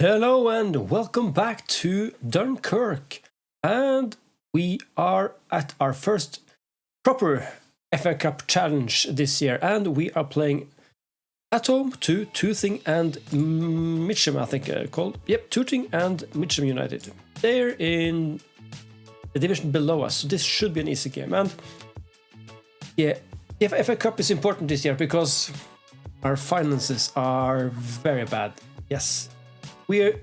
Hello and welcome back to Dunkirk, and we are at our first proper FA Cup challenge this year, and we are playing at home to Tooting and Mitcham, I think called. Yep, Tooting and Mitcham United. They're in the division below us, so this should be an easy game. And yeah, the FA Cup is important this year because our finances are very bad. Yes. We're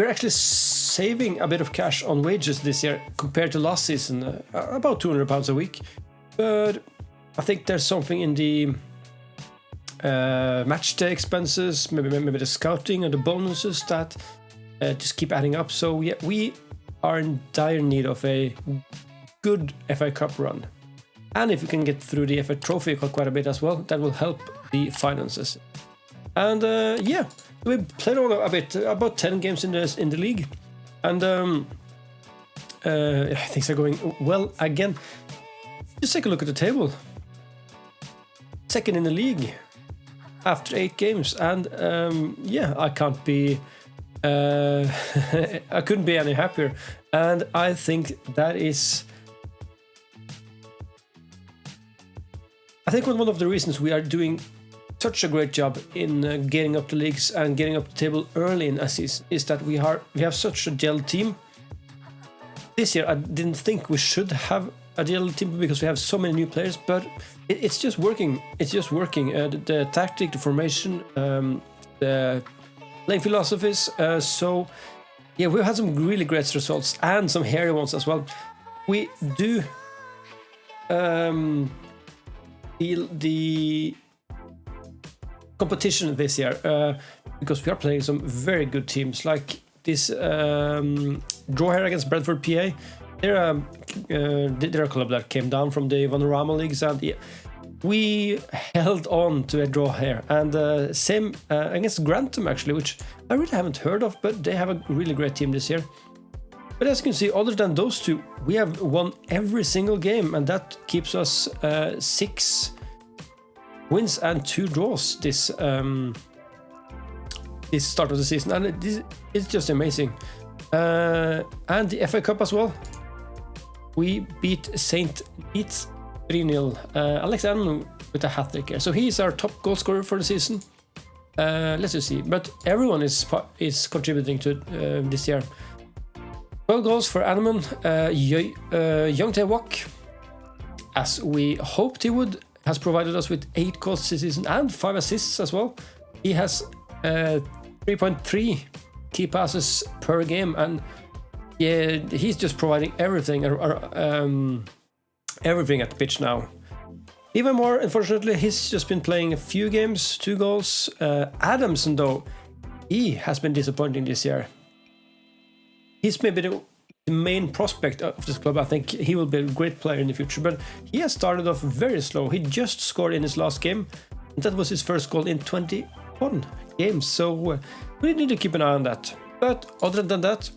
actually saving a bit of cash on wages this year compared to last season, about £200 a week. But I think there's something in the match day expenses, maybe the scouting and the bonuses that just keep adding up. So yeah, we are in dire need of a good FA Cup run. And if we can get through the FA Trophy quite a bit as well, that will help the finances. And yeah, we played on a bit, about 10 games in the league, and things are going well again. Just take a look at the table. Second in the league after 8 games, and yeah, I can't be, I couldn't be any happier. And I think that is, I think one of the reasons we are doing such a great job in getting up the leagues and getting up the table early in a season is that we have such a gel team. This year I didn't think we should have a gel team because we have so many new players, but it's just working. It's just working. The tactic, the formation, the playing philosophies. So yeah, we've had some really great results and some hairy ones as well. We do feel the competition this year because we are playing some very good teams, like this draw here against Brentford PA. They're a club that came down from the Vanarama leagues, and yeah, we held on to a draw here. And same against Grantham actually, which I really haven't heard of, but they have a really great team this year. But as you can see, other than those two, we have won every single game, and that keeps us 6 wins and 2 draws this start of the season, and it's just amazing. And the FA Cup as well. We beat St. Neots 3-0. Alex Allen with a hat-trick here, so he's our top goal scorer for the season. Let's just see, but everyone is contributing to this year. 12 goals for Animan. Young Tae-Wok, as we hoped he would, has provided us with 8 goals this season and 5 assists as well. He has 3.3 key passes per game, and yeah, he's just providing everything, everything at the pitch now. Even more, unfortunately, he's just been playing a few games, 2 goals. Adamson, though, he has been disappointing this year. He's maybe the main prospect of this club. I think he will be a great player in the future, but he has started off very slow. He just scored in his last game, and that was his first goal in 21 games, so we need to keep an eye on that. But other than that,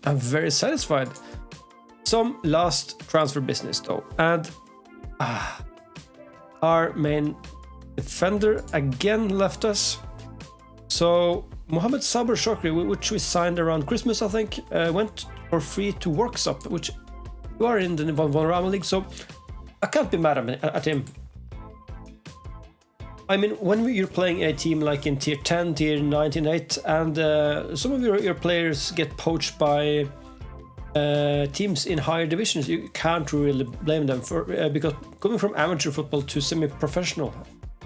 I'm very satisfied. Some last transfer business though, and our main defender again left us. So Mohamed Saber Shokri, which we signed around Christmas, I think, went for free to Worksop, which you are in the Vanarama League, so I can't be mad at him. I mean, when you're playing a team like in Tier 10, Tier 19, 8, and some of your players get poached by teams in higher divisions, you can't really blame them for because going from amateur football to semi-professional,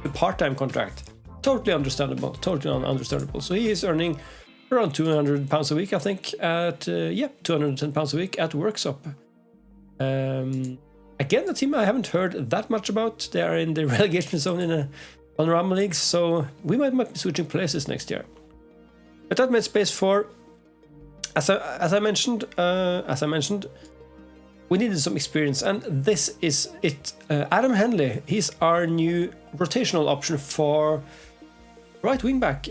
to part-time contract, totally understandable. So he is earning around £200 a week, I think, at £210 a week at Worksop. Again, a team I haven't heard that much about. They are in the relegation zone in a Panorama League, so we might be switching places next year. But that made space for, as I mentioned, we needed some experience, and this is it. Adam Henley, he's our new rotational option for right wing back.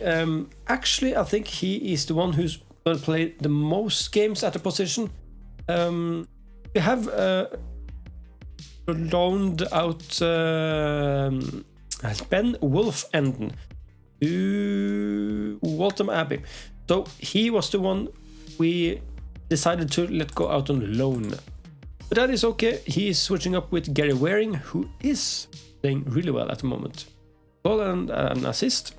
Actually, I think he is the one who's going to play the most games at the position. We have loaned out Ben Wolfenden to Waltham Abbey. So he was the one we decided to let go out on loan. But that is okay. He is switching up with Gary Waring, who is playing really well at the moment. Goal and an assist.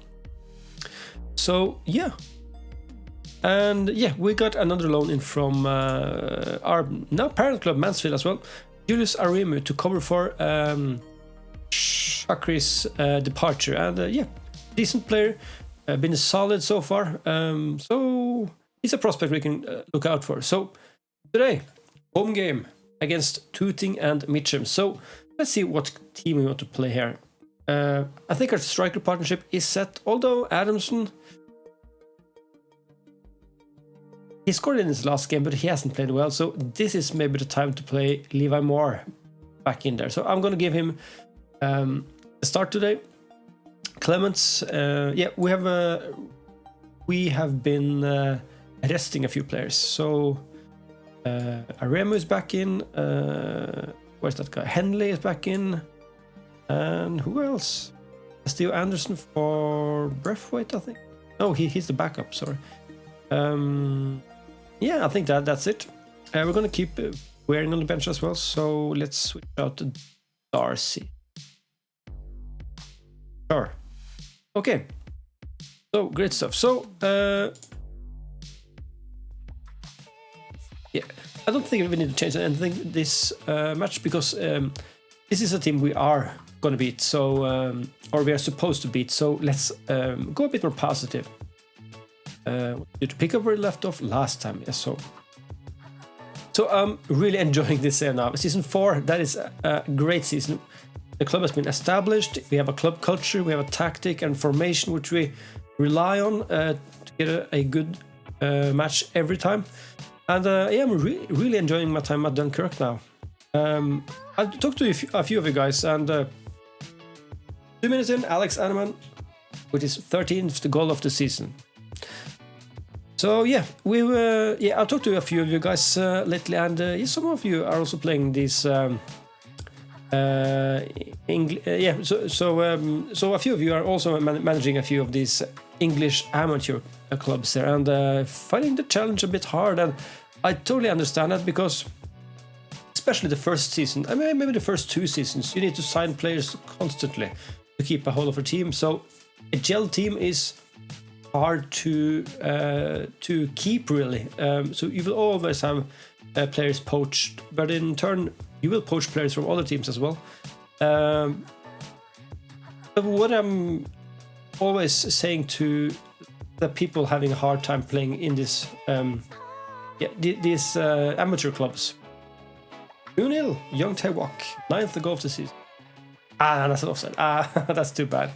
So yeah. And yeah, we got another loan in from our now parent club Mansfield as well. Julius Aremu to cover for Shakri's departure. And yeah, decent player. Been solid so far. So he's a prospect we can look out for. So today, home game against Tooting and Mitcham. So let's see what team we want to play here. I think our striker partnership is set, although Adamson, he scored in his last game, but he hasn't played well. So this is maybe the time to play Levi Moore back in there. So I'm going to give him a start today. Clements, yeah, we have been resting a few players. So Aremu is back in. Where's that guy? Henley is back in. And who else? Steve Anderson for Breathwaite, I think. No, he's the backup. Sorry. Yeah, I think that's it. We're gonna keep Waring on the bench as well. So let's switch out to Darcy. Sure. Okay. So great stuff. So yeah, I don't think we need to change anything this match because this is a team we are gonna beat. So or we are supposed to beat. So let's go a bit more positive. To pick up where we left off last time. Yes, so I'm really enjoying this now. Season 4, that is a great season. The club has been established. We have a club culture. We have a tactic and formation which we rely on to get a good match every time. And yeah, I'm really enjoying my time at Dunkirk now. I talked to a few of you guys, and 2 minutes in, Alex Anneman with his 13th goal of the season. So yeah, I talked to a few of you guys lately, and some of you are also playing these. So a few of you are also managing a few of these English amateur clubs there, and finding the challenge a bit hard. And I totally understand that because, especially the first season, I mean maybe the first 2 seasons, you need to sign players constantly to keep a hold of a team. So a gel team is hard to keep really. So you will always have players poached, but in turn you will poach players from other teams as well. But what I'm always saying to the people having a hard time playing in this these amateur clubs, 2-0 Young Taewok, 9th goal of the season. That's an offside. That's too bad.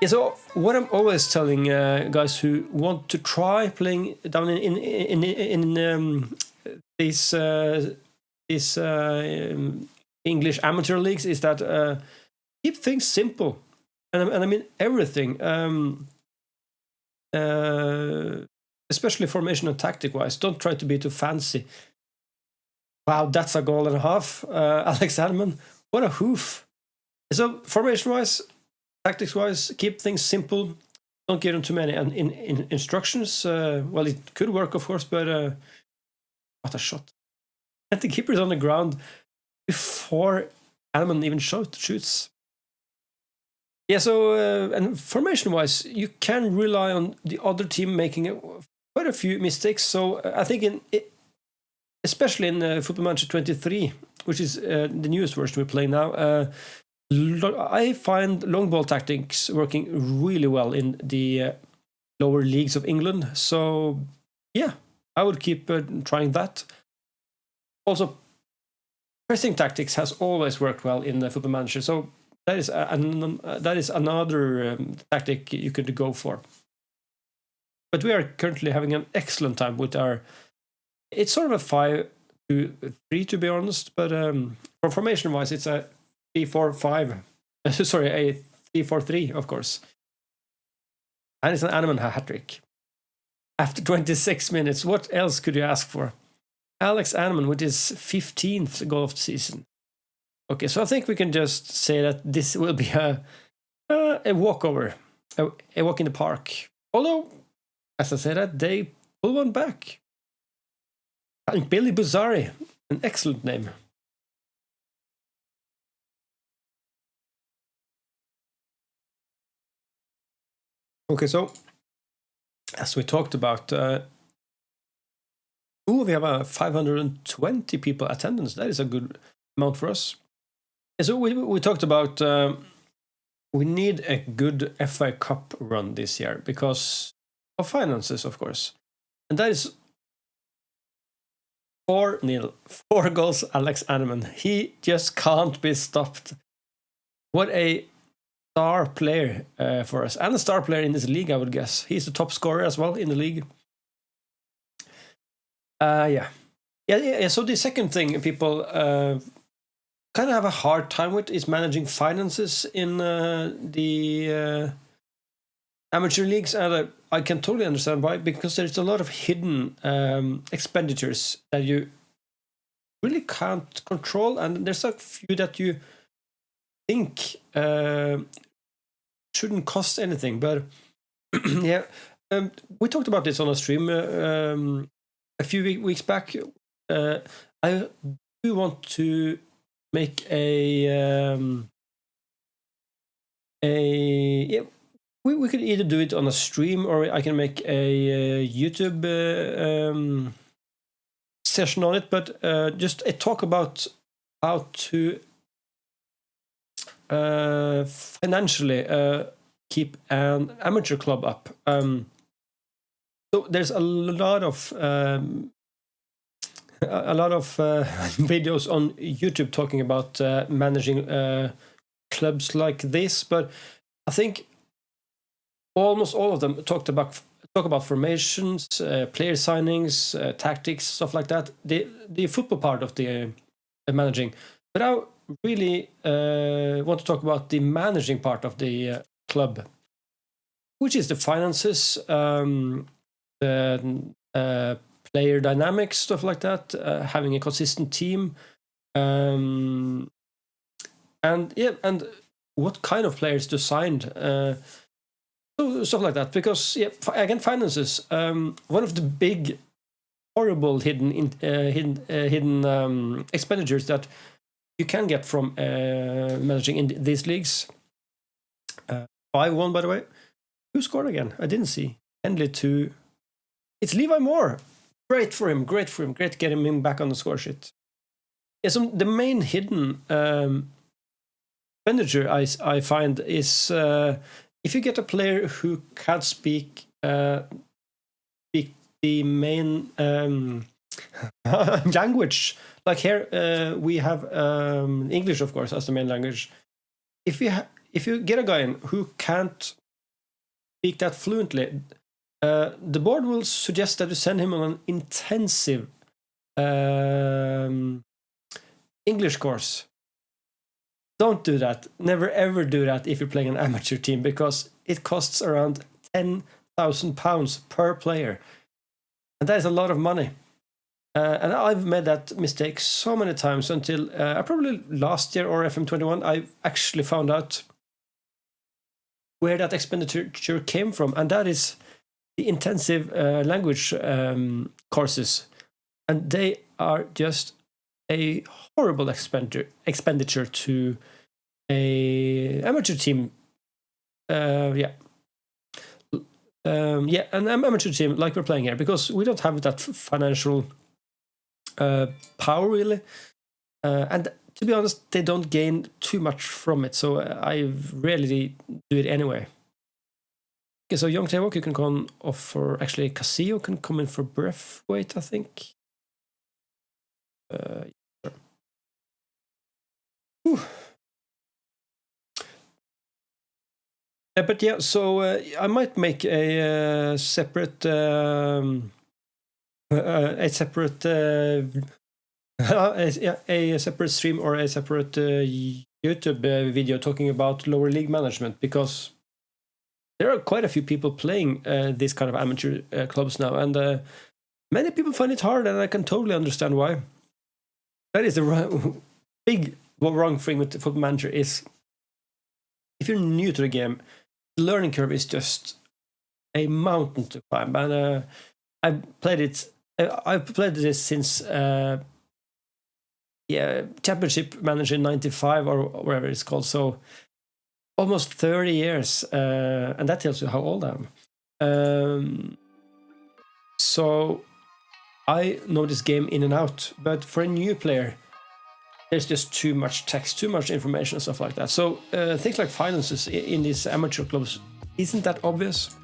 Yeah, so what I'm always telling guys who want to try playing down in these English amateur leagues is that keep things simple, and I mean everything, especially formation and tactic wise. Don't try to be too fancy. Wow, that's a goal and a half, Alex Hanneman. What a hoof! So formation wise. Tactics wise, keep things simple. Don't give them too many instructions. Well, it could work, of course, but what a shot. And the keeper's on the ground before Alman even shoots. Yeah, so, and formation wise, you can rely on the other team making quite a few mistakes. So I think, especially in Football Manager 23, which is the newest version we're playing now, I find long ball tactics working really well in the lower leagues of England. So yeah, I would keep trying that. Also, pressing tactics has always worked well in the Football Manager. So that is another tactic you could go for. But we are currently having an excellent time with our. It's sort of a 5-2-3 to be honest, but for formation wise, it's a 3-4-5. Sorry, a 3-4-3, of course. And it's an Animan hat-trick. After 26 minutes, what else could you ask for? Alex Animan with his 15th goal of the season. Okay, so I think we can just say that this will be a walkover, a walk in the park. Although as I say that, they pull one back. And Billy Buzzari, an excellent name. Okay, so as we talked about, we have 520 people attendance. That is a good amount for us. And so we talked about we need a good FA Cup run this year because of finances, of course. And that is 4-0. 4 goals, Alex Animan. He just can't be stopped. What a star player for us. And a star player in this league, I would guess. He's the top scorer as well in the league. Yeah. So the second thing people kind of have a hard time with is managing finances in the amateur leagues, and I can totally understand why, because there's a lot of hidden expenditures that you really can't control, and there's a few that you think shouldn't cost anything. But yeah, we talked about this on a stream a few weeks back. I do want to make we could either do it on a stream, or I can make a YouTube session on it, but just a talk about how to financially keep an amateur club up. So there's a lot of videos on YouTube talking about managing clubs like this, but I think almost all of them talk about formations, player signings, tactics, stuff like that. The football part of the managing, but I really want to talk about the managing part of the club, which is the finances, the player dynamics, stuff like that, having a consistent team, and what kind of players to sign, so stuff like that. Because again, finances, one of the big, horrible hidden expenditures that you can get from managing in these leagues. 5-1, by the way. Who scored again? I didn't see. Henley 2. It's Levi Moore. Great for him. Great getting him back on the score sheet. Yeah, so the main hidden expenditure I find is if you get a player who can't speak the main language. Like here we have English, of course, as the main language. If you get a guy in who can't speak that fluently, the board will suggest that you send him on an intensive English course. Don't do that. Never ever do that if you're playing an amateur team, because it costs around £10,000 per player, and that is a lot of money. And I've made that mistake so many times until probably last year or FM21 I actually found out where that expenditure came from, and that is the intensive language courses, and they are just a horrible expenditure to a amateur team. An amateur team like we're playing here, because we don't have that financial power really, and to be honest, they don't gain too much from it, so I rarely do it anyway. Okay, so Young Taewok, you can come off for, actually Casio can come in for Breathweight, I think. Sure. But yeah, so I might make a separate a separate stream or a separate YouTube video talking about lower league management, because there are quite a few people playing this kind of amateur clubs now, and many people find it hard, and I can totally understand why. That is the big wrong thing with the Football Manager, is if you're new to the game, the learning curve is just a mountain to climb, and I've played it. I've played this since Championship Manager 95 or whatever it's called. So almost 30 years, and that tells you how old I am. So I know this game in and out, but for a new player, there's just too much text, too much information and stuff like that. So things like finances in these amateur clubs isn't that obvious.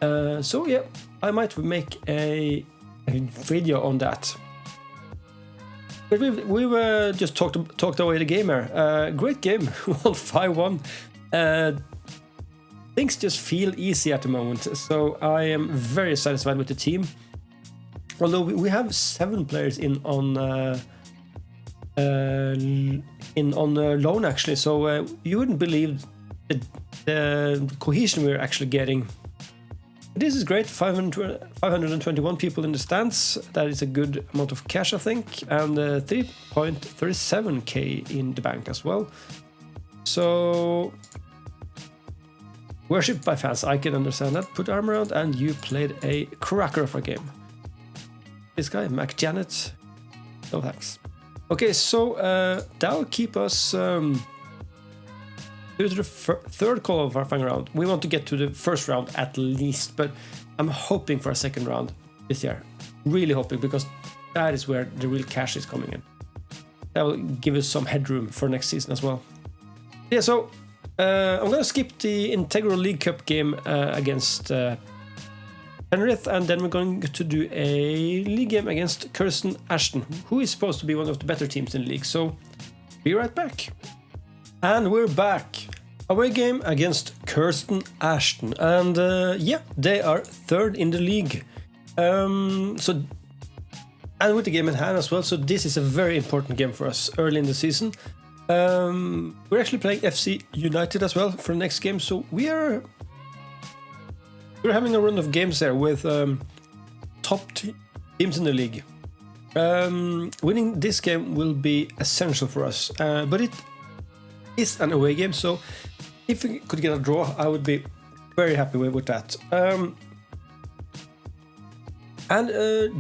So yeah, I might make a video on that. But we've just talked away the game here. Great game, won 5-1. Things just feel easy at the moment, so I am very satisfied with the team. Although we have 7 players on loan actually, so you wouldn't believe the cohesion we're actually getting. This is great. 521 people in the stands. That is a good amount of cash, I think, and 3.37k in the bank as well. So worshipped by fans, I can understand that. Put arm around, and you played a cracker of a game. This guy, Mac Janet, no thanks. Okay, so that'll keep us to the third qualifying round. We want to get to the first round at least, but I'm hoping for a second round this year. Really hoping, because that is where the real cash is coming in. That will give us some headroom for next season as well. Yeah, so I'm going to skip the Integral League Cup game against Penrith, and then we're going to do a league game against Kirsten Ashton, who is supposed to be one of the better teams in the league. So be right back. And we're back. Away game against Kirsten Ashton, and yeah, they are third in the league. And with the game in hand as well, so this is a very important game for us early in the season. We're actually playing FC United as well for the next game, so we're having a run of games there with top teams in the league. Winning this game will be essential for us, but it is an away game, so if we could get a draw, I would be very happy with that.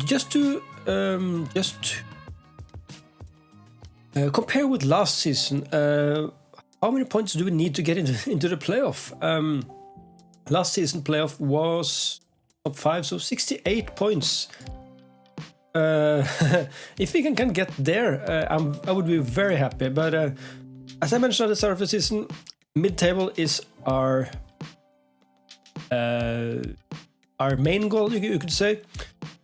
Just to compare with last season, how many points do we need to get into the playoff? Last season playoff was top 5, so 68 points. If we can get there, I would be very happy. But as I mentioned at the start of the season, mid-table is our main goal, you could say.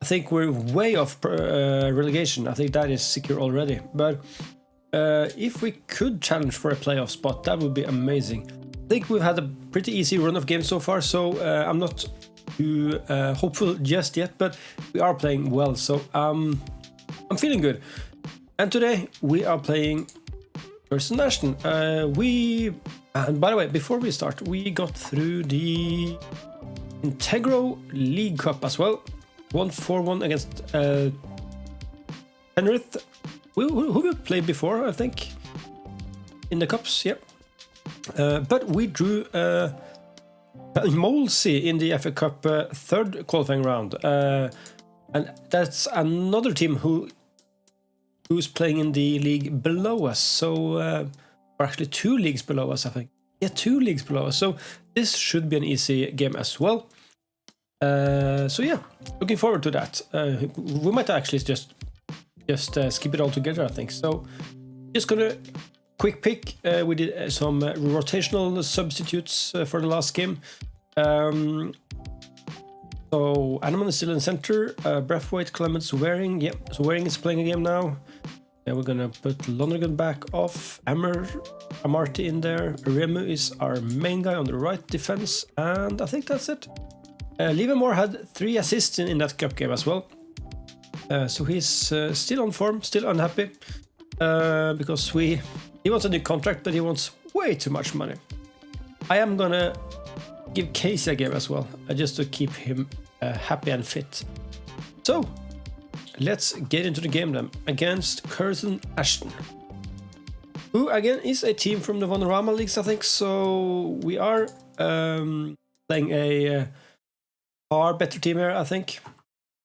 I think we're way off relegation. I think that is secure already. But if we could challenge for a playoff spot, that would be amazing. I think we've had a pretty easy run of games so far, so I'm not too hopeful just yet, but we are playing well, so I'm feeling good. And today we are playing Kirsten Ashton. And by the way, before we start, we got through the Integral League Cup as well. 1-4-1 against Penrith, who we played before, I think, in the cups, yeah. But we drew Molesey in the FA Cup third qualifying round, and that's another team who's playing in the league below us. So, or actually 2 leagues below us, I think. Yeah, 2 leagues below us. So this should be an easy game as well. So yeah, looking forward to that. We might actually just skip it all together, I think. So just gonna quick pick. We did some rotational substitutes for the last game. So Animan is still in center. Breathwaite, Clements, Waring. Yep, so Waring is playing a game now. We're gonna put Lonergan back off. Amarty in there. Remu is our main guy on the right defense, and I think that's it. Livermore had 3 assists in that cup game as well. So he's still on form, still unhappy, because he wants a new contract, but he wants way too much money. I am gonna give Casey a game as well, just to keep him happy and fit. So let's get into the game then against Kirsten Ashton, who again is a team from the Vanarama leagues, I think. So we are playing a far better team here, I think.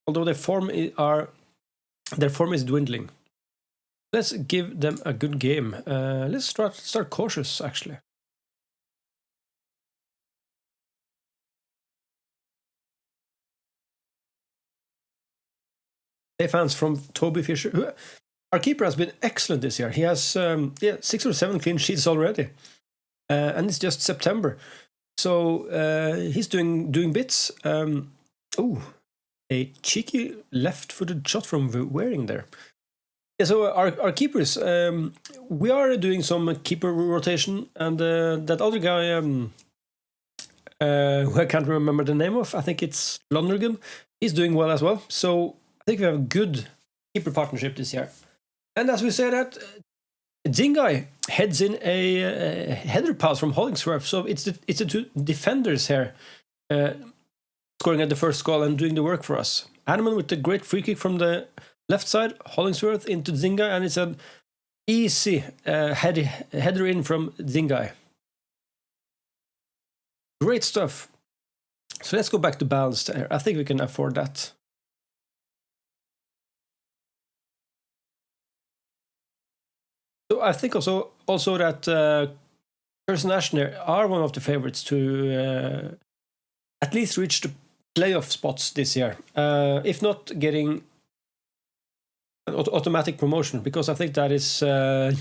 Although their form is dwindling. Let's give them a good game. Let's start cautious, actually. Fans from Toby Fisher. Our keeper has been excellent this year. He has 6 or 7 clean sheets already. And it's just September. So he's doing bits. A cheeky left-footed shot from Waring there. Yeah, so our keepers, we are doing some keeper rotation, and that other guy, who I can't remember the name of, I think it's Lonergan, he's doing well as well. So I think we have a good keeper partnership this year. And as we say that, Zingai heads in a header pass from Hollingsworth, so it's the 2 defenders here scoring at the first goal and doing the work for us. Animan with the great free kick from the left side, Hollingsworth into Zingai, and it's an easy header in from Zingai. Great stuff. So let's go back to balanced here. I think we can afford that. So I think also that Curse and Ashner are one of the favorites to at least reach the playoff spots this year. If not getting an automatic promotion, because I think that is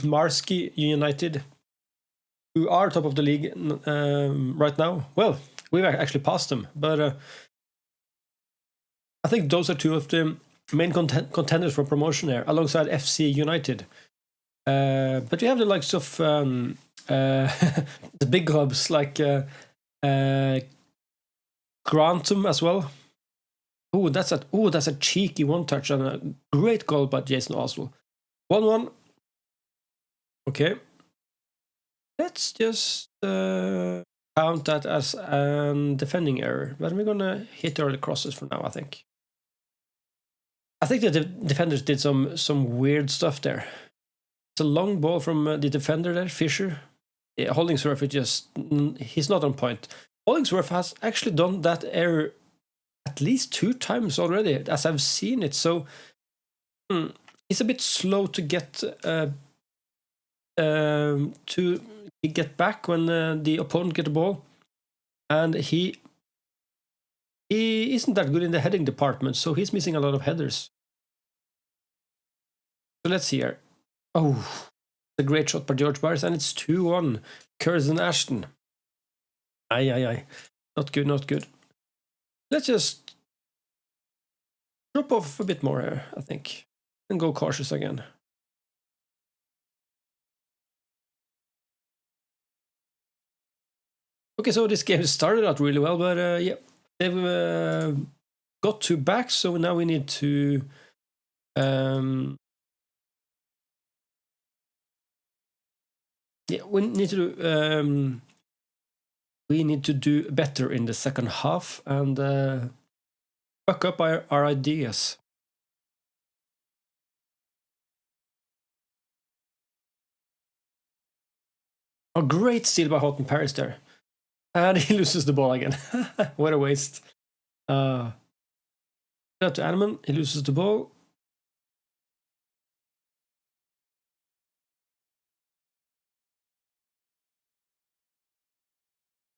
Marski United, who are top of the league right now. Well, we've actually passed them, but I think those are 2 of the main contenders for promotion here, alongside FC United. But we have the likes of the big clubs like Grantham as well. Oh, that's a cheeky one-touch and a great goal by Jason Oswald. 1-1. Okay. Let's just count that as a defending error. But we're gonna hit early crosses for now, I think. I think the defenders did some weird stuff there. It's a long ball from the defender there, Fisher. Yeah, Hollingsworth, he's not on point. Hollingsworth has actually done that error at least 2 times already, as I've seen it. So he's a bit slow to get back when the opponent get the ball, and he isn't that good in the heading department, so he's missing a lot of headers. So let's see here. Oh, a great shot by George Barris, and it's 2-1. Curzon Ashton. Aye. Not good. Let's just drop off a bit more here, I think, and go cautious again. Okay, so this game started out really well, but yeah, they've got 2 back, so now we need to we need to do better in the second half and fuck up our ideas. A great steal by Houghton Paris there. And he loses the ball again. What a waste. Out to Animan, he loses the ball.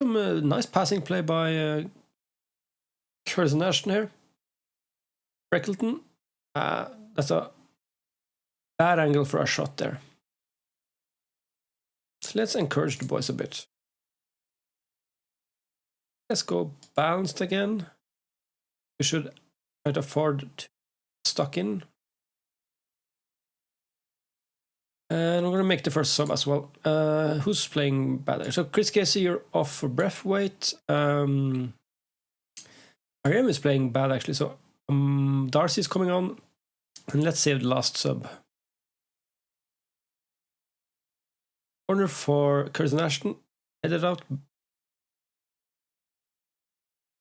Some nice passing play by Curzon Ashton here. Freckleton. That's a bad angle for a shot there. So let's encourage the boys a bit. Let's go balanced again. We should try to afford to stock in. And we're going to make the first sub as well. Who's playing better? So Chris Casey, you're off for breath weight. RM is playing bad actually. So Darcy's coming on. And let's save the last sub. Corner for Curzon Ashton. Headed out.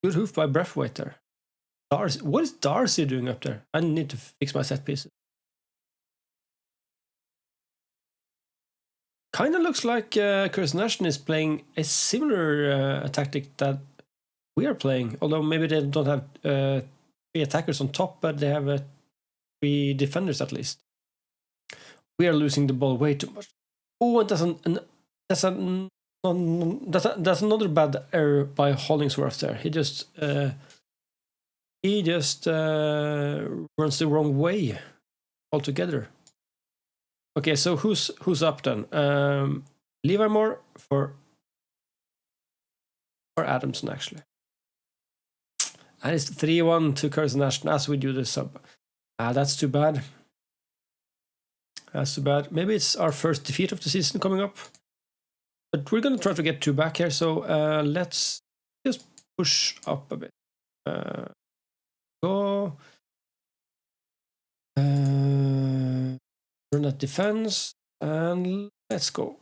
Good hoof by Breathwaite there. Darcy, what is Darcy doing up there? I need to fix my set pieces. Kind of looks like Curzon Ashton is playing a similar tactic that we are playing. Although maybe they don't have 3 attackers on top, but they have 3 defenders at least. We are losing the ball way too much. Oh, and that's another bad error by Hollingsworth there. He just runs the wrong way altogether. Okay, so who's up then? Levi Moore for Adamson actually. And it's 3-1 to Curtis Ashton as we do the sub. That's too bad. That's too bad. Maybe it's our first defeat of the season coming up. But we're going to try to get 2 back here. So let's just push up a bit. Go. Run that defense. And let's go.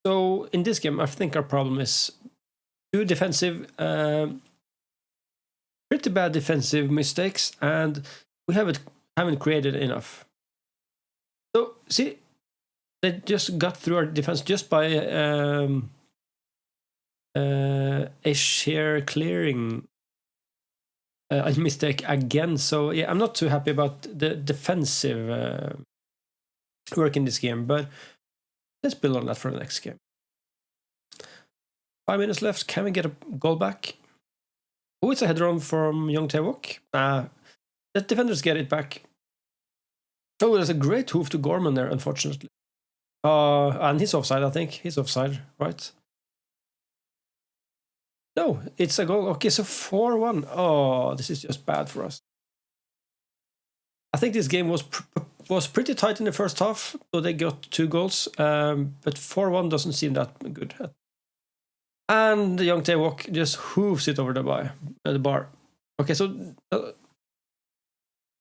So in this game, I think our problem is 2 defensive, pretty bad defensive mistakes, and we haven't created enough. So see, they just got through our defense just by a sheer clearing a mistake again. So yeah, I'm not too happy about the defensive work in this game, but let's build on that for the next game. 5 minutes left. Can we get a goal back? Oh, it's a header on from Young Tae-wook. The defenders get it back. Oh, there's a great hoof to Gorman there, unfortunately. And he's offside, I think. He's offside, right? No, it's a goal. Okay, so 4-1. Oh, this is just bad for us. I think this game was pretty tight in the first half, so they got 2 goals. But 4-1 doesn't seem that good. And the Young Tae-wook just hooves it over the bar. Okay, so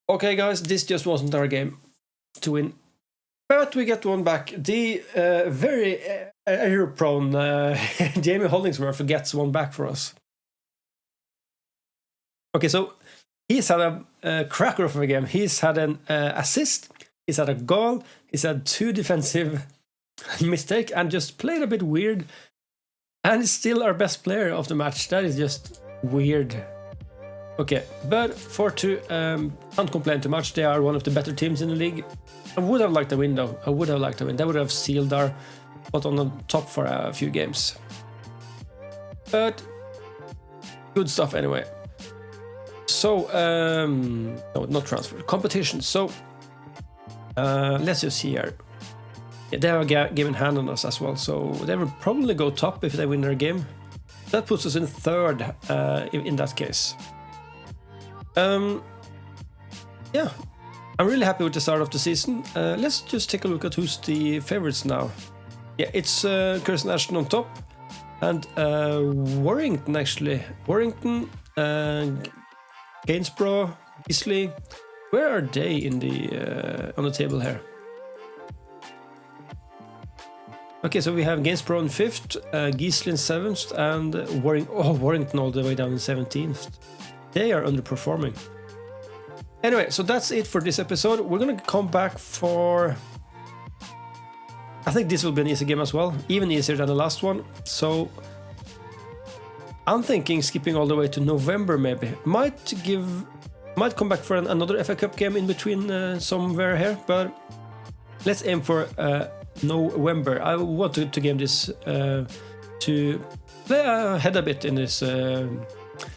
okay, guys, this just wasn't our game to win, but we get 1 back. The very error-prone Jamie Hollingsworth gets 1 back for us. Okay, so he's had a cracker of a game. He's had an assist, he's had a goal, he's had 2 defensive mistakes, and just played a bit weird. And he's still our best player of the match. That is just weird. Okay, but 4-2, can't complain too much. They are one of the better teams in the league. I would have liked a win though. I would have liked a win. That would have sealed our spot on the top for a few games. But good stuff anyway. So, no, not transfer, competition. So, let's just see here. Yeah, they have a game in hand on us as well, so they will probably go top if they win their game. That puts us in 3rd in that case. Yeah, I'm really happy with the start of the season. Let's just take a look at who's the favorites now. Yeah, it's Kirsten Ashton on top, and Warrington actually. Warrington, Gainsborough, Beasley. Where are they in the on the table here? Okay, so we have Gainsborough in 5th, Gisli in 7th, and Warrington all the way down in 17th. They are underperforming. Anyway, so that's it for this episode. We're gonna come back for... I think this will be an easy game as well, even easier than the last one. So I'm thinking skipping all the way to November maybe. Might come back for another FA Cup game in between somewhere here, but let's aim for November. I want to game this to play ahead a bit in this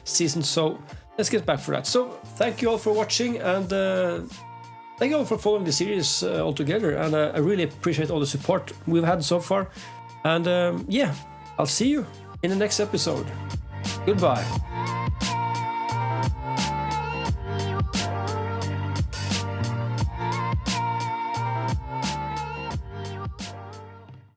season, so let's get back for that. So thank you all for watching, and thank you all for following the series altogether, and I really appreciate all the support we've had so far. And yeah, I'll see you in the next episode. Goodbye.